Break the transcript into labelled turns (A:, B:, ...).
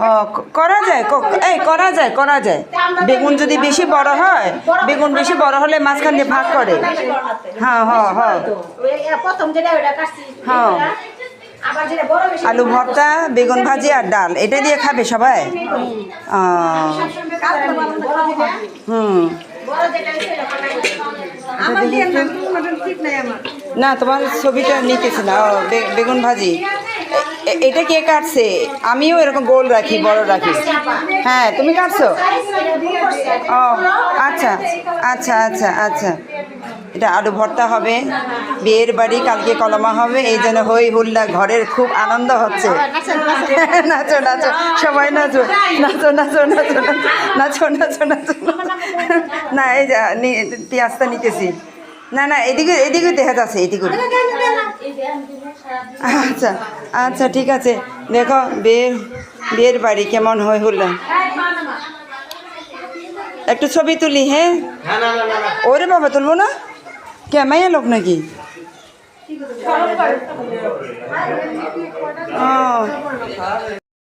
A: ও করা যায় এই করা যায় বেগুন যদি বেশি বড় হয় বেগুন বেশি বড় হলে মাঝখান দিয়ে ভাগ করে হ্যাঁ হ্যাঁ হ্যাঁ হ্যাঁ আলু ভর্তা বেগুন ভাজি আর ডাল এটা দিয়ে খাবে সবাই হুম না তোমার ছবিটা নিতেছি না বেগুন ভাজি এটা কে কাটছে আমিও এরকম গোল রাখি বড় রাখি হ্যাঁ তুমি কাটছো ও আচ্ছা আচ্ছা আচ্ছা আচ্ছা এটা আলু ভর্তা হবে বিয়ের বাড়ি কালকে কলমা হবে এই জন্য হই হুল্লা ঘরের খুব আনন্দ হচ্ছে নাচো নাচো সবাই নাচো নাচো নাচো নাচো নাচো নাচো নাচো না এই যা পেঁয়াজটা নিতেছি না না এদিকে দেখা যাচ্ছে এদিকে আচ্ছা আচ্ছা ঠিক আছে দেখো বিয়ের বাড়ি কেমন হই হুল্লা একটু ছবি তুলি হ্যাঁ ওরে বাবা তুলবো না কে মাইয়া লোক নাকি ও